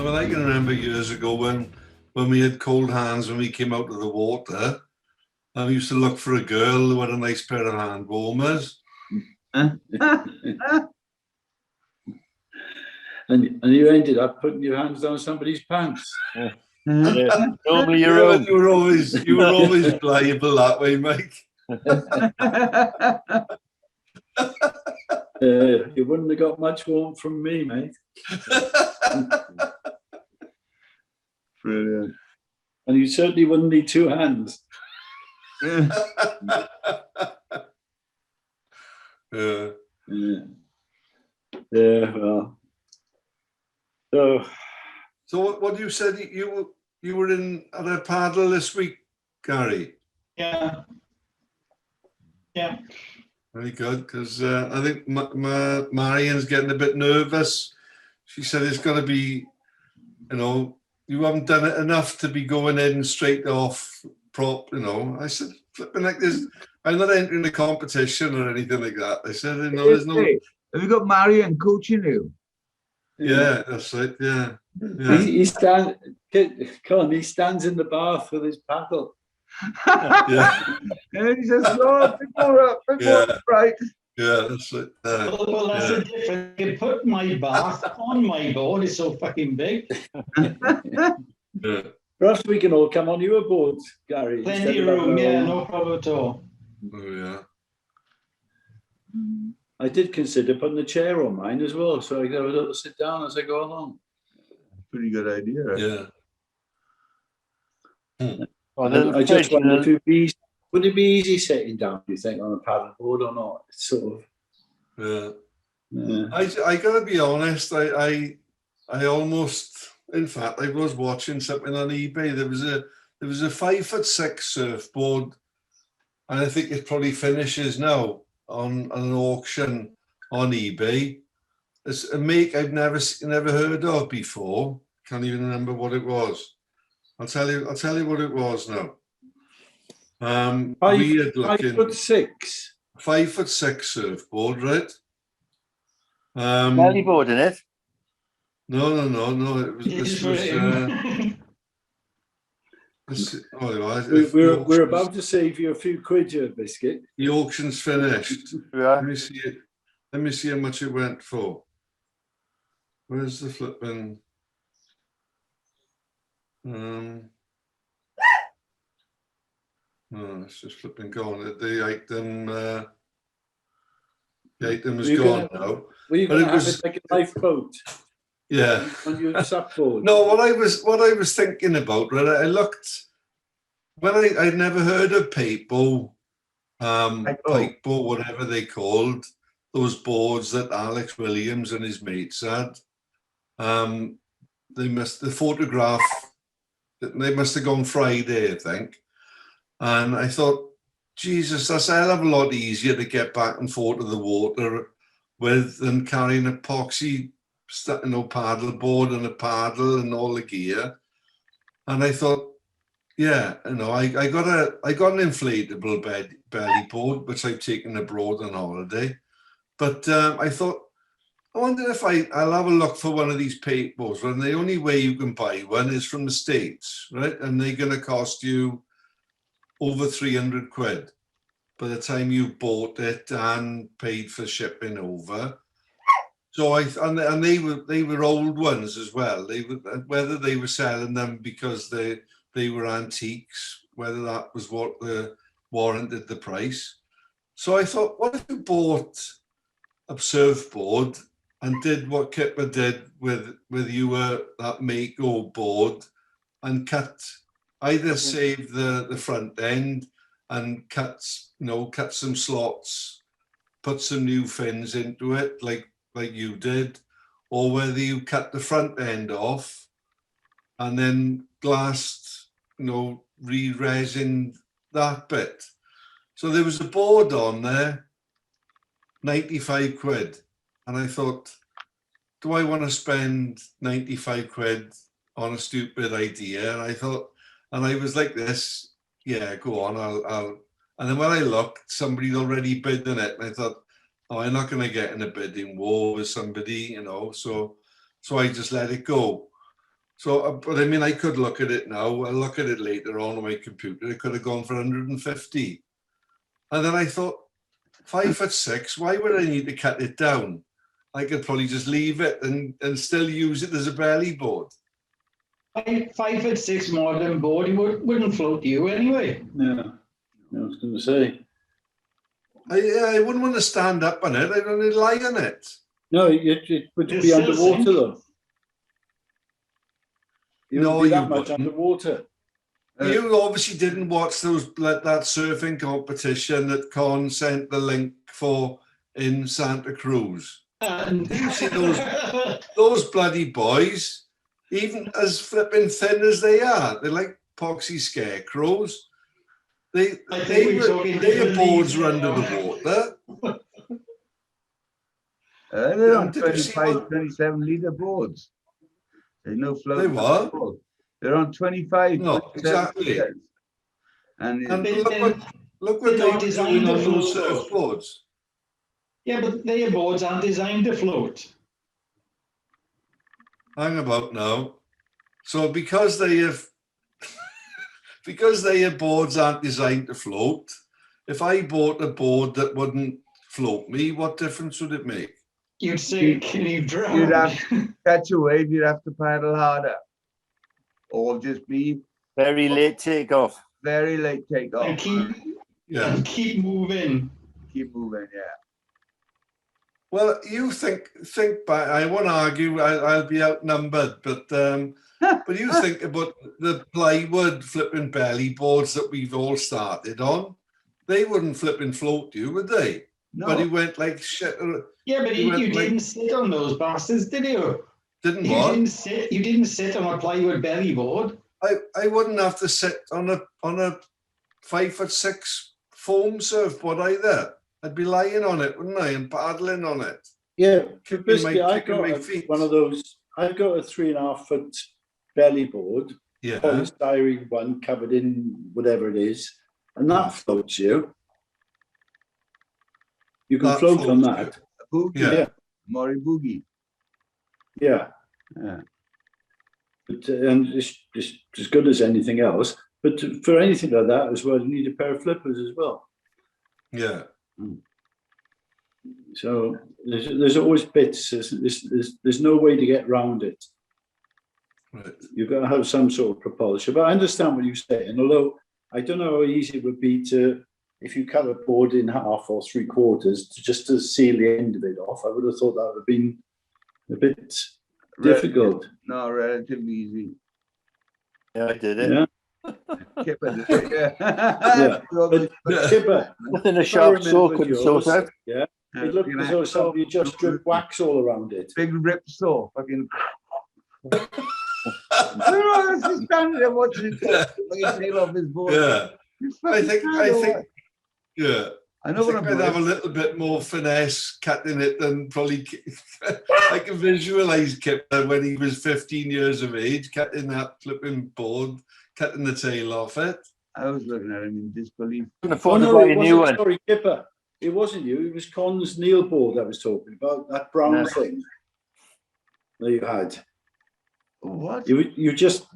I mean, I can remember years ago when we had cold hands when we came out of the water, and we used to look for a girl who had a nice pair of hand warmers. And you ended up putting your hands down somebody's pants. Yeah. Normally your Yeah, own. but you were always liable that way, Mike. You wouldn't have got much warmth from me, mate. Brilliant. And you certainly wouldn't need two hands. Yeah. Yeah, well. So what you said you were in at a paddle this week, Gary? Yeah. Yeah. Very good, because I think Marian's getting a bit nervous. She said it's got to be, you haven't done it enough to be going in straight off prop, I said, flipping like this, I'm not entering the competition or anything like that. I said, there's no... Have you got Marian coaching you? Yeah, that's right, yeah. He stands in the bath with his paddle. Yeah. And he says, "No, pick more up, right." Yeah, that's it. Well, that's the difference. You put my bath on my board. It's so fucking big. Yeah. Perhaps we can all come on your board, Gary. Plenty of room, yeah, no problem at all. Oh, yeah. I did consider putting a chair on mine as well, so I could have a little sit down as I go along. Pretty good idea. Yeah. I just wonder if would it be easy sitting down, do you think, on a paddle board or not? It's sort of... Yeah. I gotta be honest, I almost, in fact, I was watching something on eBay. There was a 5'6" surfboard, and I think it probably finishes now on an auction on eBay. It's a make I've never heard of before. Can't even remember what it was. I'll tell you what it was now. 5'6". 5'6" surfboard, right? Belly board in it? No. We're about to save you a few quid, your biscuit. The auction's finished. Yeah. Let me see it. Let me see how much it went for. Where's the flipping? No, it's just flipping gone. The item is gone now. Were you going to have it like a lifeboat? Yeah. On your supboard? No, what I was thinking about, right? I looked when I'd never heard of paintball, paintball, whatever they called those boards that Alex Williams and his mates had. They must have gone Friday, I think. And I thought, Jesus, that's a hell of a lot easier to get back and forth to the water with than carrying an epoxy, paddle board and a paddle and all the gear. And I thought, yeah, I got an inflatable belly board, which I've taken abroad on holiday. But I thought, I wonder if I'll have a look for one of these paintballs. And the only way you can buy one is from the States, right? And they're going to cost you over 300 quid by the time you bought it and paid for shipping over. So and they were old ones as well. Whether they were selling them because they were antiques, whether that was what warranted the price. So I thought, what if you bought a surfboard and did what Kipper did with that Mako board and save the front end and cut some slots, put some new fins into it like you did, or whether you cut the front end off and then glassed, re-resin that bit. So there was a board on there, 95 quid. And I thought, do I want to spend 95 quid on a stupid idea? And I thought, and I was like this, yeah, go on, I'll. And then when I looked, somebody'd already bid on it. And I thought, oh, I'm not going to get in a bidding war with somebody, so I just let it go. So, but I mean, I could look at it now. I'll look at it later on my computer. It could have gone for 150. And then I thought, 5'6", why would I need to cut it down? I could probably just leave it and still use it as a belly board. 5'6" modern board, it wouldn't float you anyway. Yeah, I was going to say. I wouldn't want to stand up on it. I'd only lie on it. No, it would It's be still underwater sink. though. You No, would be that you much wouldn't. underwater. You obviously didn't watch that surfing competition that Con sent the link for in Santa Cruz. And You see those bloody boys, even as flipping thin as they are, they're like poxy scarecrows. Their boards are under the water. They're on Did you see 25, what- 27-litre boards. There's no float. They what? They're on 25. No, 27 exactly. litres. And And They- look what they're not they do designed on to those float. surfboards. yeah, but their boards aren't designed to float. Hang about now. So because their boards aren't designed to float, if I bought a board that wouldn't float me, what difference would it make? You'd sink and you'd drown. you'd have to catch a wave, you'd have to paddle harder. Or just be Very late takeoff. very late takeoff. and Yeah. keep moving. Keep moving, yeah. Well, you think back. I won't argue. I'll be outnumbered, but you think about the plywood flipping belly boards that we've all started on. They wouldn't flipping float you, would they? No, But he went like shit. Yeah, but You you went like- didn't sit on those bastards, did you? Didn't You what? didn't sit on a plywood belly board. I wouldn't have to sit on a 5'6" foam surfboard either. I'd be lying on it, wouldn't I, and paddling on it. Yeah, Kicking basically I kicking got my feet. one of those. I've got a 3.5 foot belly board, Yeah. polystyrene one covered in whatever it is, and that floats you. You can That float on floats that. boogie, Yeah. Mori boogie. Yeah, Yeah. but and it's as good as anything else. But for anything like that as well, you need a pair of flippers as well. Yeah. So there's always bits. There's no way to get around it. Right. You've got to have some sort of propulsion. But I understand what you say. And although I don't know how easy it would be to, if you cut a board in half or 3/4, just to seal the end of it off, I would have thought that would have been a bit difficult. No, relatively easy. Yeah, I did it. Yeah. Kipper did it, yeah. Yeah. But Kipper, Nothing a if I sharp remember saw couldn't yours, sort out. yeah, it looked as though somebody just dripped wax all around it. Big rip saw, fucking. I was just standing there watching it fucking tail off his board. Yeah. It's I fucking think, mad, yeah. I know I what think I'm I'd have a doing. little bit more finesse cutting it than probably. I can visualize Kipper when he was 15 years of age, cutting that flipping board, cutting the tail off it. I was looking at him in disbelief. Couldn't Oh afford to no, buy it a new wasn't. one. Sorry, Kipper. It wasn't you. It was Con's Neil board I was talking about. That brown No. thing that you had. What? You just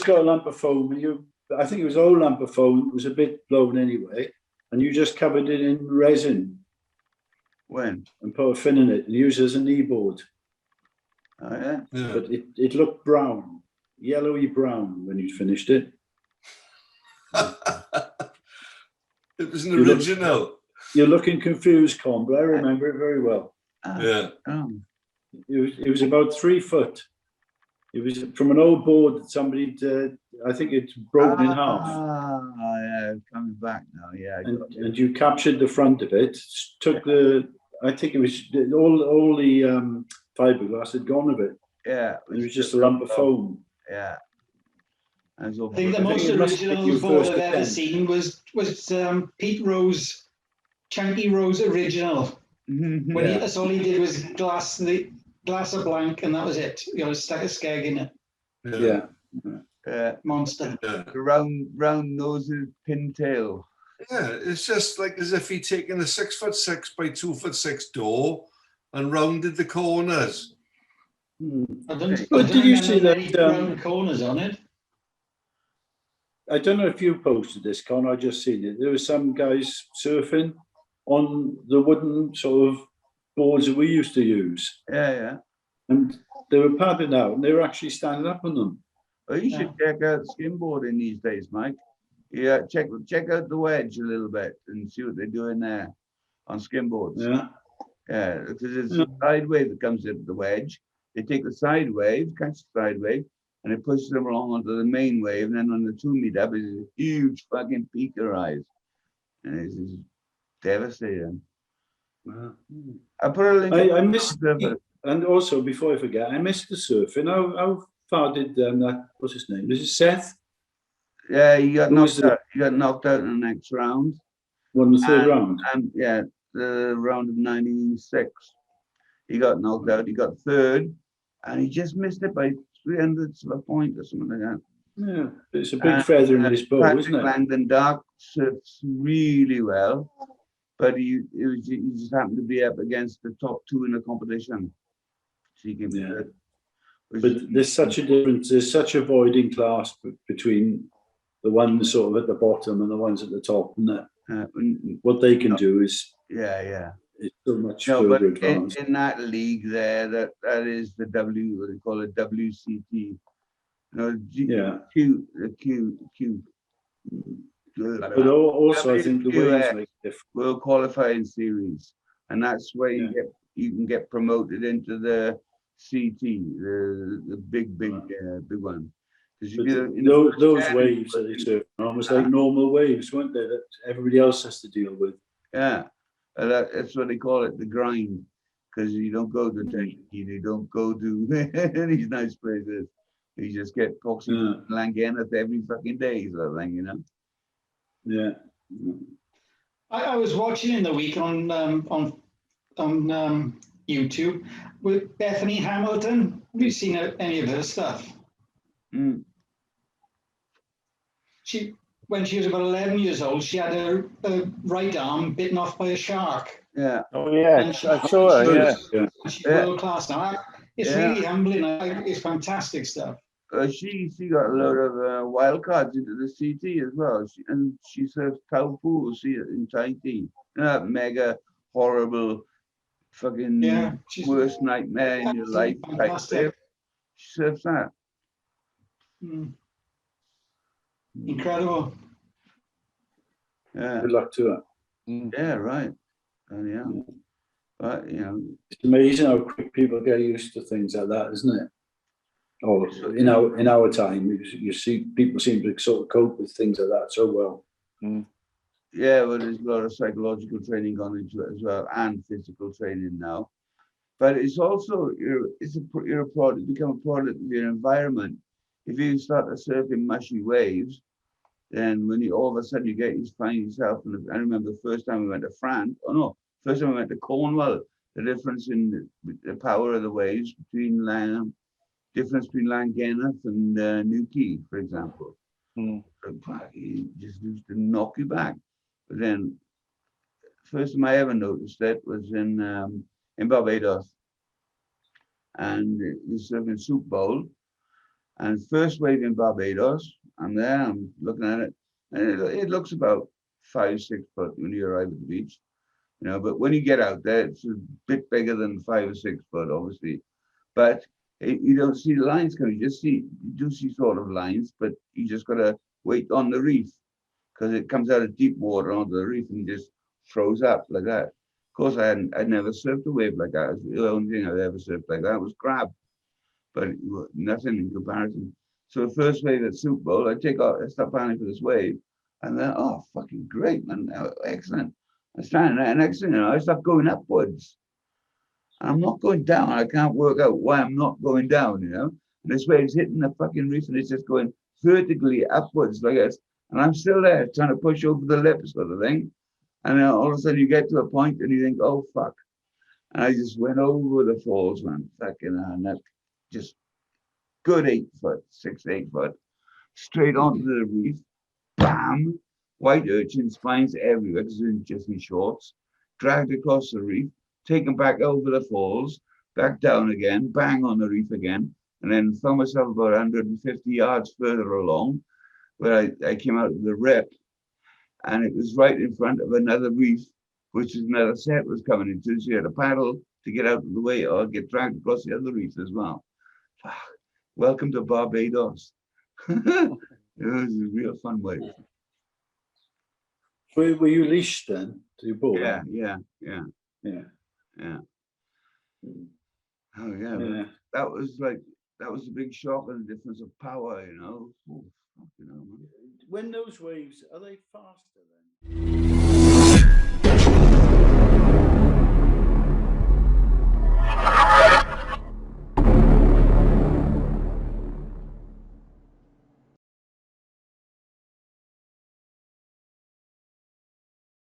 got a lump of foam, and I think it was old lump of foam. It was a bit blown anyway, and you just covered it in resin When? and put a fin in it and used it as a knee board. Oh, yeah. Yeah. But it looked brown, yellowy brown when you finished it. It was an You look- original. You're looking confused, Con, but I remember it very well. Ah, Yeah. oh. It was about 3 foot. It was from an old board that somebody did. I think it's broken in half. Ah, yeah, coming back now. Yeah. I got you. And you captured the front of it, took I think it was all the fiberglass had gone of it. Yeah. It was just a lump of foam. Yeah. I was all I think the I think most it must have been original your board first I've ever attempt. seen was Pete Rose, Chunky Rose original. When Yeah. that's all he did was glass of blank, and that was it. You know, stuck a skeg in it. Yeah. Monster. Yeah. The round noses, pintail. Yeah, it's just like as if he'd taken a 6'6" by 2'6" door and rounded the corners. Hmm. I don't, Well, I don't did you remember see that, many round corners on it. I don't know if you posted this, Con. I just seen it. There were some guys surfing on the wooden sort of boards that we used to use, Yeah. and they were padding out, and they were actually standing up on them. Well, you should check out skimboarding these days, Mike. Yeah, check out the wedge a little bit and see what they're doing there on skimboards. Yeah, Yeah, because it's Yeah. a side wave that comes into the wedge. They take the side wave, catch the side wave, and it pushes them along onto the main wave. And then on the 2 meter up is a huge fucking peak rise. And it's just devastating. yeah. I put a link. I missed, and also before I forget, I missed the surfing. How far did that? What's his name? Is it Seth? Yeah, he got Who was knocked out. He got knocked out in the next round. Won the third round. And yeah, the round of 96. He got knocked out. He got third, and he just missed it by 300ths of a point or something like that. Yeah, it's a big feather in his bow, Patrick isn't it? Langdon Dark surfs really well, but he just happened to be up against the top 2 in the competition. So he can be good. But there's such a difference. There's such a void in class between the ones sort of at the bottom and the ones at the top, and what they can do is it's so much further advanced. In that league there, that is the what they call it, WCT. Q. But also, I think the waves make a difference. World Qualifying Series, and that's where you can get promoted into the CT, the big one. Those waves that they surf are almost like normal waves, weren't they? That everybody else has to deal with. Yeah, that's what they call it, the grind, because you don't go to Tahiti, you don't go to these nice places. You just get Poxy Langeneth every fucking day, sort of thing, you know. Yeah. I was watching in the week on YouTube with Bethany Hamilton. Have you seen any of her stuff? Mm. When she was about 11 years old, she had her right arm bitten off by a shark. Yeah. Oh yeah, I saw her. Yeah. She's world class now. It's really humbling. It's fantastic stuff. She got a load of wild cards into the CT as well, she surfs Taupo in Tahiti. That mega horrible fucking worst nightmare in your life type surf. She surfs that. Incredible. Good luck to her. Yeah, right. But it's amazing how quick people get used to things like that, isn't it? Oh, in our time, you see people seem to sort of cope with things like that so well. Yeah, well, there's a lot of psychological training gone into it as well, and physical training now. But it's also you're a product, become a product of your environment. If you start to surf in mushy waves, then when you all of a sudden you find yourself. And I remember the first time we went to France. First time we went to Cornwall. The difference in the power of the waves between difference between Langeneth and Newquay, for example. He just used to knock you back. But then, first time I ever noticed that was in Barbados, and it was surfing Soup Bowl, and first wave in Barbados. I'm there, I'm looking at it, and it looks about 5-6 foot when you arrive at the beach, But when you get out there, it's a bit bigger than 5 or 6 foot, obviously, but you don't see the lines coming. You do see sort of lines, but you just gotta wait on the reef because it comes out of deep water onto the reef and just throws up like that. Of course, I'd never surfed a wave like that. The only thing I'd ever surfed like that was crab, but nothing in comparison. So the first wave at Soup Bowl, I start planning for this wave, and then fucking great, man, excellent. I stand there, and next thing you know, I start going upwards. I'm not going down. I can't work out why I'm not going down, And this wave's hitting the fucking reef and it's just going vertically upwards like this. And I'm still there trying to push over the lip sort of thing. And then all of a sudden you get to a point and you think, oh, fuck. And I just went over the falls, man. Fucking that just good 8 foot, 6, 8 foot, straight onto the reef. Bam! White urchin spines everywhere because it's just in shorts. Dragged across the reef. Taken back over the falls, back down again, bang on the reef again, and then found myself about 150 yards further along, where I came out of the rip, and it was right in front of another reef, which is another set was coming into. So you had to paddle to get out of the way or get dragged across the other reef as well. Welcome to Barbados. It was a real fun wave. Were you leashed then to your boat? Yeah. Oh yeah, Yeah. that was a big shock and the difference of power, you know. Oh, fucking hell, man. When those waves, are they faster then?